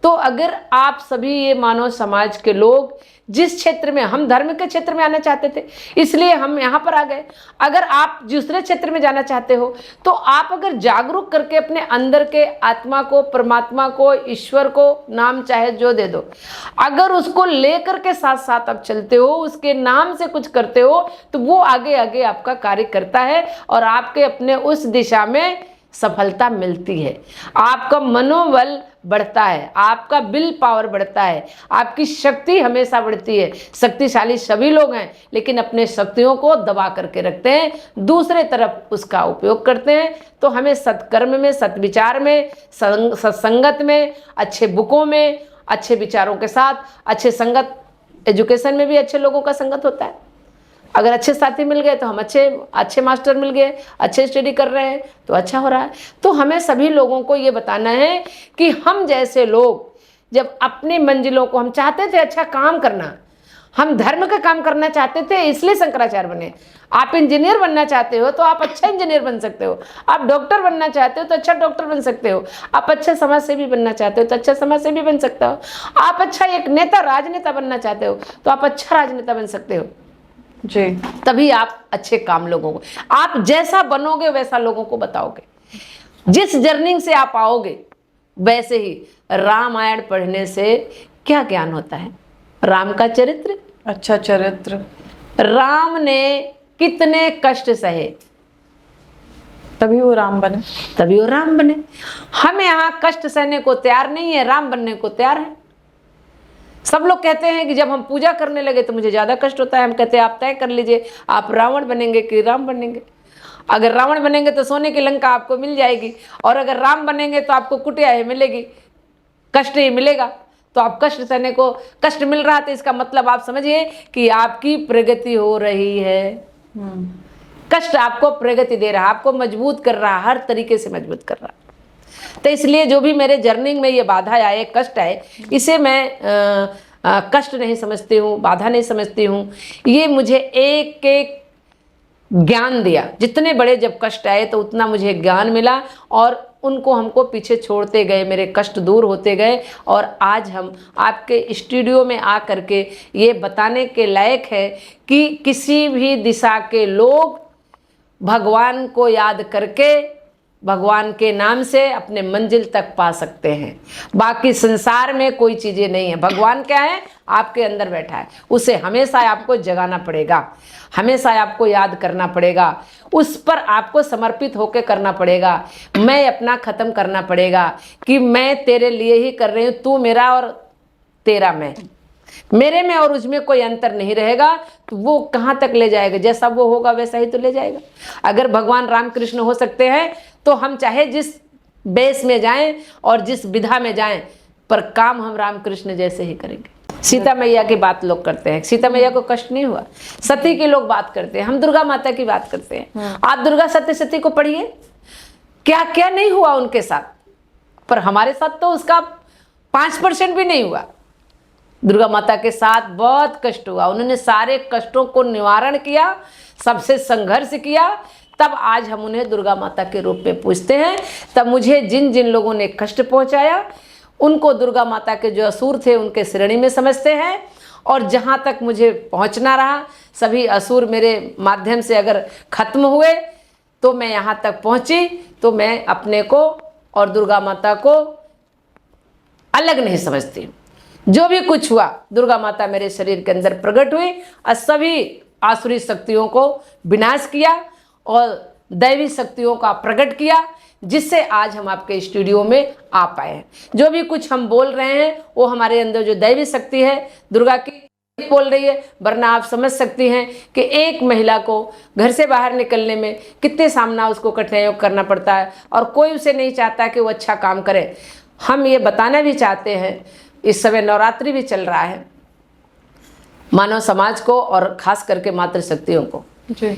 तो अगर आप सभी ये मानव समाज के लोग जिस क्षेत्र में, हम धर्म के क्षेत्र में आना चाहते थे इसलिए हम यहाँ पर आ गए, अगर आप दूसरे क्षेत्र में जाना चाहते हो तो आप अगर जागरूक करके अपने अंदर के आत्मा को, परमात्मा को, ईश्वर को नाम चाहे जो दे दो, अगर उसको लेकर के साथ साथ आप चलते हो, उसके नाम से कुछ करते हो, तो वो आगे आगे आपका कार्य करता है और आपके अपने उस दिशा में सफलता मिलती है। आपका मनोबल बढ़ता है, आपका विल पावर बढ़ता है, आपकी शक्ति हमेशा बढ़ती है। शक्तिशाली सभी लोग हैं, लेकिन अपने शक्तियों को दबा करके रखते हैं, दूसरे तरफ उसका उपयोग करते हैं। तो हमें सत्कर्म में, सत्विचार में, सत्संगत में, अच्छे बुकों में, अच्छे विचारों के साथ, अच्छे संगत, एजुकेशन में भी अच्छे लोगों का संगत होता है। अगर अच्छे साथी मिल गए तो हम अच्छे मास्टर मिल गए, अच्छे स्टडी कर रहे हैं तो अच्छा हो रहा है। तो हमें सभी लोगों को ये बताना है कि हम जैसे लोग जब अपनी मंजिलों को, हम चाहते थे अच्छा काम करना, हम धर्म का काम करना चाहते थे, इसलिए शंकराचार्य बने। आप इंजीनियर बनना चाहते हो तो आप अच्छा इंजीनियर बन सकते हो, आप डॉक्टर बनना चाहते हो तो अच्छा डॉक्टर बन सकते हो, आप अच्छा समाज सेवी बनना चाहते हो तो अच्छा समाज सेवी बन सकते हो, आप अच्छा एक नेता, राजनेता बनना चाहते हो तो आप अच्छा राजनेता बन सकते हो जी। तभी आप अच्छे काम लोगों को, आप जैसा बनोगे वैसा लोगों को बताओगे। जिस जर्नी से आप आओगे वैसे ही। रामायण पढ़ने से क्या ज्ञान होता है? राम का चरित्र, अच्छा चरित्र। राम ने कितने कष्ट सहे तभी वो राम बने, तभी वो राम बने। हम यहाँ कष्ट सहने को तैयार नहीं है, राम बनने को तैयार है। सब लोग कहते हैं कि जब हम पूजा करने लगे तो मुझे ज़्यादा कष्ट होता है। हम कहते हैं आप तय कर लीजिए, आप रावण बनेंगे कि राम बनेंगे। अगर रावण बनेंगे तो सोने की लंका आपको मिल जाएगी, और अगर राम बनेंगे तो आपको कुटिया ही मिलेगी, कष्ट ही मिलेगा। तो आप कष्ट सहने को, कष्ट मिल रहा था इसका मतलब आप समझिए कि आपकी प्रगति हो रही है। कष्ट आपको प्रगति दे रहा है, आपको मजबूत कर रहा है, हर तरीके से मजबूत कर रहा है। तो इसलिए जो भी मेरे जर्नी में ये बाधा आए, कष्ट आए, इसे मैं कष्ट नहीं समझती हूँ, बाधा नहीं समझती हूँ। ये मुझे एक एक ज्ञान दिया। जितने बड़े जब कष्ट आए तो उतना मुझे ज्ञान मिला और उनको हमको पीछे छोड़ते गए, मेरे कष्ट दूर होते गए और आज हम आपके स्टूडियो में आ करके ये बताने के लायक है कि किसी भी दिशा के लोग भगवान को याद करके, भगवान के नाम से अपने मंजिल तक पा सकते हैं। बाकी संसार में कोई चीज़ें नहीं है। भगवान क्या है? आपके अंदर बैठा है। उसे हमेशा आपको जगाना पड़ेगा, हमेशा आपको याद करना पड़ेगा, उस पर आपको समर्पित होकर करना पड़ेगा। मैं अपना ख़त्म करना पड़ेगा कि मैं तेरे लिए ही कर रही हूँ, तू मेरा और तेरा मैं, मेरे में और उसमें कोई अंतर नहीं रहेगा। तो वो कहाँ तक ले जाएगा? जैसा वो होगा वैसा ही तो ले जाएगा। अगर भगवान रामकृष्ण हो सकते हैं तो हम चाहे जिस बेस में जाएं और जिस विधा में जाएं, पर काम हम रामकृष्ण जैसे ही करेंगे। सीता मैया की बात लोग करते हैं, सीता मैया को कष्ट नहीं हुआ। सती की लोग बात करते हैं, हम दुर्गा माता की बात करते हैं। आप दुर्गा सती को पढ़िए, क्या क्या नहीं हुआ उनके साथ, पर हमारे साथ तो उसका 5% भी नहीं हुआ। दुर्गा माता के साथ बहुत कष्ट हुआ, उन्होंने सारे कष्टों को निवारण किया, सबसे संघर्ष किया, तब आज हम उन्हें दुर्गा माता के रूप में पूजते हैं। तब मुझे जिन जिन लोगों ने कष्ट पहुंचाया उनको दुर्गा माता के जो असुर थे उनके श्रेणी में समझते हैं। और जहां तक मुझे पहुंचना रहा, सभी असुर मेरे माध्यम से अगर खत्म हुए तो मैं यहां तक पहुंची, तो मैं अपने को और दुर्गा माता को अलग नहीं समझती। जो भी कुछ हुआ, दुर्गा माता मेरे शरीर के अंदर प्रकट हुई और सभी आसुरी शक्तियों को विनाश किया और दैवी शक्तियों का प्रकट किया, जिससे आज हम आपके स्टूडियो में आ पाए हैं। जो भी कुछ हम बोल रहे हैं वो हमारे अंदर जो दैवी शक्ति है दुर्गा की बोल रही है। वरना आप समझ सकती हैं कि एक महिला को घर से बाहर निकलने में कितने सामना उसको कठिनाइयों करना पड़ता है और कोई उसे नहीं चाहता कि वो अच्छा काम करे। हम ये बताना भी चाहते हैं, इस समय नवरात्रि भी चल रहा है, मानव समाज को और खास करके मातृशक्तियों को जी,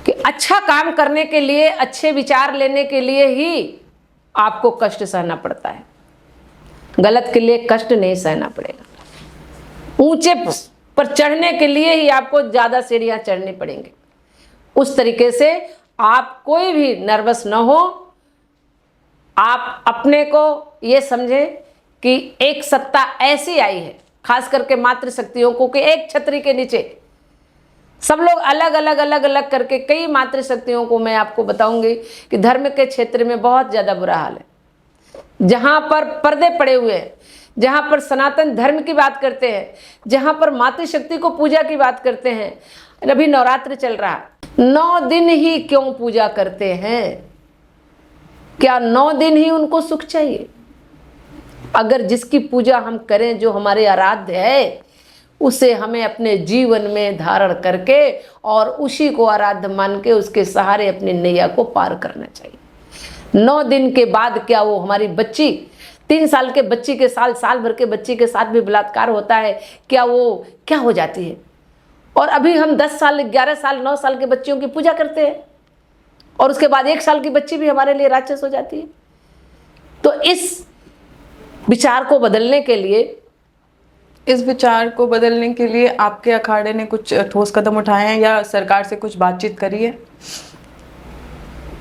कि अच्छा काम करने के लिए, अच्छे विचार लेने के लिए ही आपको कष्ट सहना पड़ता है। गलत के लिए कष्ट नहीं सहना पड़ेगा। ऊंचे पर चढ़ने के लिए ही आपको ज़्यादा सीढ़ियाँ चढ़नी पड़ेंगी। उस तरीके से आप कोई भी नर्वस न हो, आप अपने को ये समझें कि एक सत्ता ऐसी आई है, खास करके मातृशक्तियों को, कि एक छतरी के नीचे सब लोग अलग अलग करके, कई मातृशक्तियों को मैं आपको बताऊंगी कि धर्म के क्षेत्र में बहुत ज़्यादा बुरा हाल है। जहाँ पर पर्दे पड़े हुए हैं, जहाँ पर सनातन धर्म की बात करते हैं, जहाँ पर मातृशक्ति को पूजा की बात करते हैं। अभी नवरात्र चल रहा है, 9 दिन ही क्यों पूजा करते हैं? क्या 9 दिन ही उनको सुख चाहिए? अगर जिसकी पूजा हम करें, जो हमारे आराध्य है, उसे हमें अपने जीवन में धारण करके और उसी को आराध्य मान के उसके सहारे अपनी नैया को पार करना चाहिए। 9 दिन के बाद क्या वो हमारी बच्ची, 3 साल के बच्ची के साल भर के बच्ची के साथ भी बलात्कार होता है, क्या वो क्या हो जाती है? और अभी हम 10 साल, 11 साल, 9 साल के बच्चियों की पूजा करते हैं और उसके बाद 1 साल की बच्ची भी हमारे लिए राक्षस हो जाती है। तो इस विचार को बदलने के लिए, इस विचार को बदलने के लिए आपके अखाड़े ने कुछ ठोस कदम उठाए हैं या सरकार से कुछ बातचीत करी है?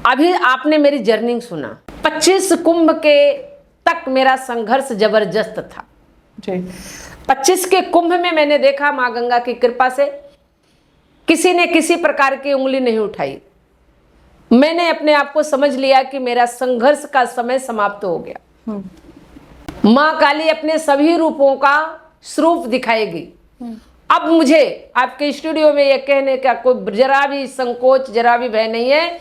अभी आपने मेरी जर्नी सुना, 25 कुंभ के तक मेरा संघर्ष जबरदस्त था जी। 25 के कुंभ में मैंने देखा माँ गंगा की कृपा से किसी ने किसी प्रकार की उंगली नहीं उठाई। मैंने अपने आप को समझ लिया कि मेरा संघर्ष का समय समाप्त हो गया। माँ काली अपने सभी रूपों का स्वरूप दिखाएगी। अब मुझे आपके स्टूडियो में यह कहने का कोई जरा भी संकोच, जरा भी भय नहीं है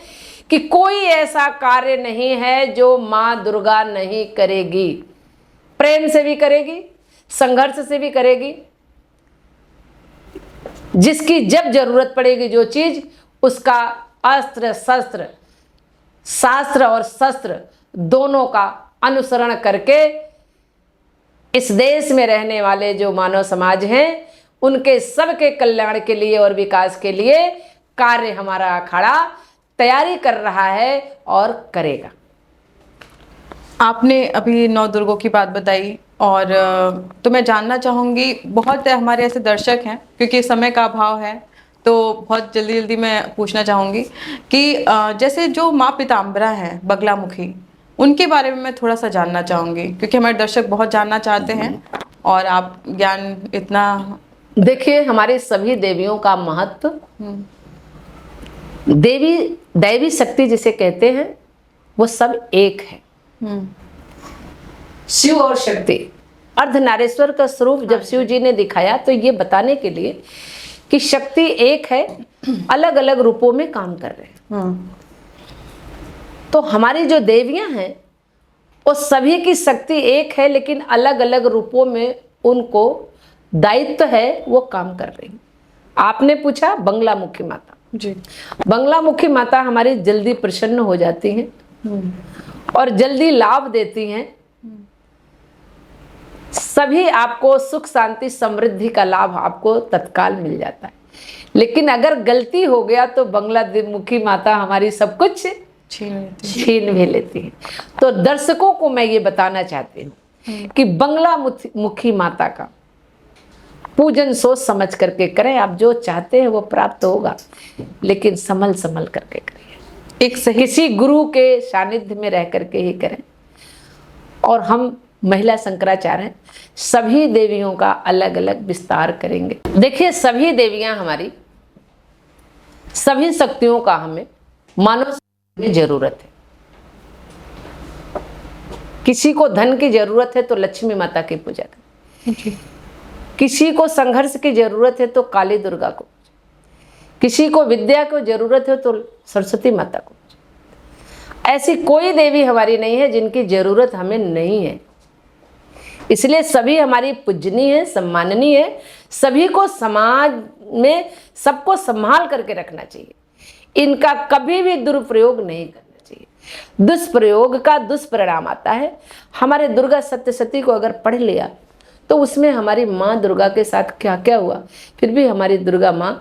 कि कोई ऐसा कार्य नहीं है जो माँ दुर्गा नहीं करेगी। प्रेम से भी करेगी, संघर्ष से भी करेगी। जिसकी जब जरूरत पड़ेगी जो चीज, उसका अस्त्र शस्त्र, शास्त्र और शस्त्र दोनों का अनुसरण करके इस देश में रहने वाले जो मानव समाज हैं उनके सबके कल्याण के लिए और विकास के लिए कार्य हमारा अखाड़ा तैयारी कर रहा है और करेगा। आपने अभी नौ दुर्गों की बात बताई और तो मैं जानना चाहूँगी, बहुत हमारे ऐसे दर्शक हैं क्योंकि समय का अभाव है, तो बहुत जल्दी जल्दी मैं पूछना चाहूँगी कि जैसे जो माँ पीताम्बरा हैं बगलामुखी, उनके बारे में मैं थोड़ा सा जानना चाहूँगी क्योंकि हमारे दर्शक बहुत जानना चाहते हैं और आप ज्ञान इतना। देखिए, हमारे सभी देवियों का महत्व, देवी दैवी शक्ति जिसे कहते हैं, वो सब एक है। शिव और शक्ति, अर्धनारेश्वर का स्वरूप जब शिव जी ने दिखाया तो ये बताने के लिए कि शक्ति एक है, अलग अलग रूपों में काम कर रहे हैं। तो हमारी जो देवियां हैं वो सभी की शक्ति एक है, लेकिन अलग अलग रूपों में उनको दायित्व है, वो काम कर रही हैं। आपने पूछा बंगलामुखी माता जी, बंगलामुखी माता हमारी जल्दी प्रसन्न हो जाती हैं और जल्दी लाभ देती हैं। सभी आपको सुख शांति समृद्धि का लाभ आपको तत्काल मिल जाता है, लेकिन अगर गलती हो गया तो बंगलामुखी माता हमारी सब कुछ छीन भी लेती है। तो दर्शकों को मैं ये बताना चाहती हूँ कि बंगलामुखी माता का पूजन सोच समझ करके करें। आप जो चाहते हैं वो प्राप्त होगा, लेकिन संभल संभल करके करिए, एक सही किसी गुरु के सानिध्य में रह करके ही करें। और हम महिला शंकराचार्य हैं, सभी देवियों का अलग अलग विस्तार करेंगे। देखिए, सभी देवियां हमारी, सभी शक्तियों का हमें मानव में जरूरत है। किसी को धन की जरूरत है तो लक्ष्मी माता की पूजा करें, किसी को संघर्ष की जरूरत है तो काली दुर्गा को, किसी को विद्या को जरूरत है तो सरस्वती माता को। ऐसी कोई देवी हमारी नहीं है जिनकी जरूरत हमें नहीं है। इसलिए सभी हमारी पूजनीय है, सम्माननीय है। सभी को समाज में सबको संभाल करके रखना चाहिए। इनका कभी भी दुरुपयोग नहीं करना चाहिए। दुष्प्रयोग का दुष्परिणाम आता है। हमारे दुर्गा सप्तशती को अगर पढ़ लिया तो उसमें हमारी माँ दुर्गा के साथ क्या क्या हुआ, फिर भी हमारी दुर्गा माँ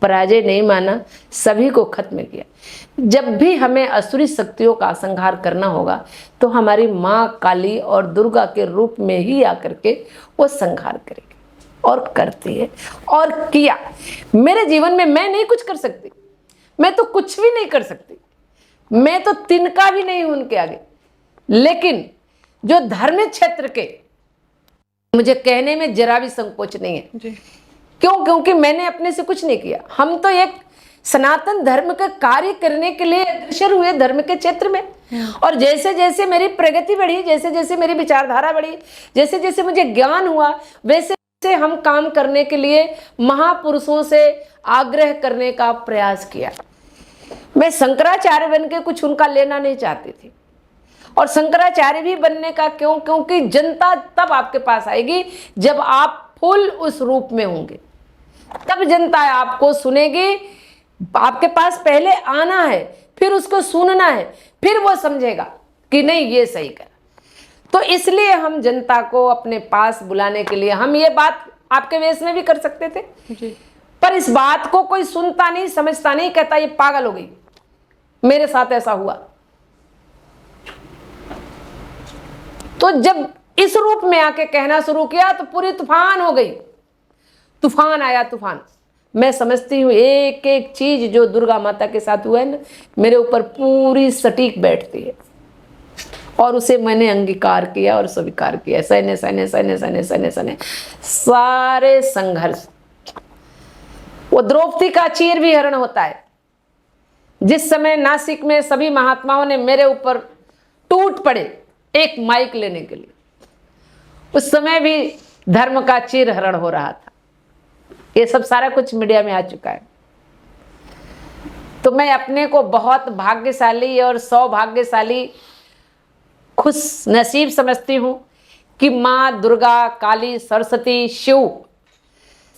पराजय नहीं माना, सभी को खत्म किया। जब भी हमें असुरी शक्तियों का संहार करना होगा तो हमारी माँ काली और दुर्गा के रूप में ही आकर के वो संहार करेगी, और करती है और किया। मेरे जीवन में मैं नहीं कुछ कर सकती, मैं तो कुछ भी नहीं कर सकती, मैं तो तिनका भी नहीं हूं उनके आगे। लेकिन जो धर्म क्षेत्र के, मुझे कहने में जरा भी संकोच नहीं है जी। क्यों? क्योंकि मैंने अपने से कुछ नहीं किया। हम तो एक सनातन धर्म का कार्य करने के लिए अग्रसर हुए धर्म के क्षेत्र में। और जैसे जैसे मेरी प्रगति बढ़ी, जैसे जैसे मेरी विचारधारा बढ़ी, जैसे जैसे मुझे ज्ञान हुआ, वैसे वैसे हम काम करने के लिए महापुरुषों से आग्रह करने का प्रयास किया। मैं शंकराचार्य बन के कुछ उनका लेना नहीं चाहती थी। और शंकराचार्य भी बनने का क्यों? क्योंकि जनता तब आपके पास आएगी जब आप फुल उस रूप में होंगे, तब जनता आपको सुनेगी। आपके पास पहले आना है, फिर उसको सुनना है, फिर वो समझेगा कि नहीं ये सही कर। तो इसलिए हम जनता को अपने पास बुलाने के लिए हम ये बात आपके वेश में भी कर सकते थे जी। पर इस बात को कोई सुनता नहीं, समझता नहीं, कहता ये पागल हो गई। मेरे साथ ऐसा हुआ। तो जब इस रूप में आके कहना शुरू किया तो पूरी तूफान हो गई। तूफान आया, तूफान। मैं समझती हूँ एक एक चीज जो दुर्गा माता के साथ हुआ है ना, मेरे ऊपर पूरी सटीक बैठती है। और उसे मैंने अंगीकार किया और स्वीकार किया। सहने सहने सहने सहने सहने सहने सारे संघर्ष। वो द्रौपदी का चीर भी हरण होता है। जिस समय नासिक में सभी महात्माओं ने मेरे ऊपर टूट पड़े एक माइक लेने के लिए, उस समय भी धर्म का चीर हरण हो रहा था। ये सब सारा कुछ मीडिया में आ चुका है। तो मैं अपने को बहुत भाग्यशाली और सौभाग्यशाली, खुश नसीब समझती हूँ कि माँ दुर्गा, काली, सरस्वती, शिव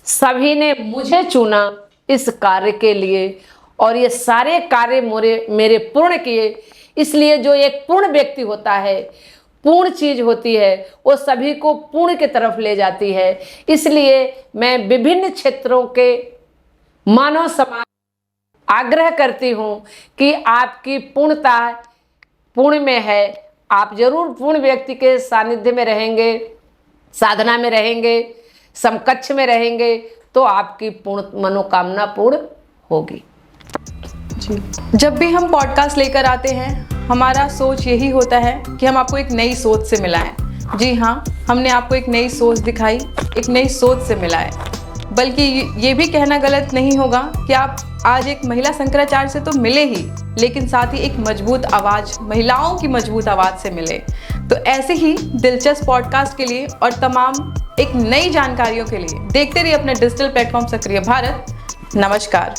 सभी ने मुझे चुना इस कार्य के लिए। और ये सारे कार्य मेरे पूर्ण किए। इसलिए जो एक पूर्ण व्यक्ति होता है, पूर्ण चीज होती है, वो सभी को पूर्ण की तरफ ले जाती है। इसलिए मैं विभिन्न क्षेत्रों के मानव समाज आग्रह करती हूँ कि आपकी पूर्णता पूर्ण में है, आप जरूर पूर्ण व्यक्ति के सानिध्य में रहेंगे, साधना में रहेंगे, समकक्ष में रहेंगे, तो आपकी पूर्ण मनोकामना पूर्ण होगी। जी, जब भी हम पॉडकास्ट लेकर आते हैं, हमारा सोच यही होता है कि हम आपको एक नई सोच से मिलाएं। जी हाँ, हमने आपको एक नई सोच दिखाई, एक नई सोच से मिलाएं। बल्कि ये भी कहना गलत नहीं होगा कि आप आज एक महिला शंकराचार्य से तो मिले ही, लेकिन साथ ही एक मजबूत आवाज़, महिलाओं की मजबूत आवाज़ से मिले। तो ऐसे ही दिलचस्प पॉडकास्ट के लिए और तमाम एक नई जानकारियों के लिए देखते रहिए अपने डिजिटल प्लेटफॉर्म सक्रिय भारत। नमस्कार।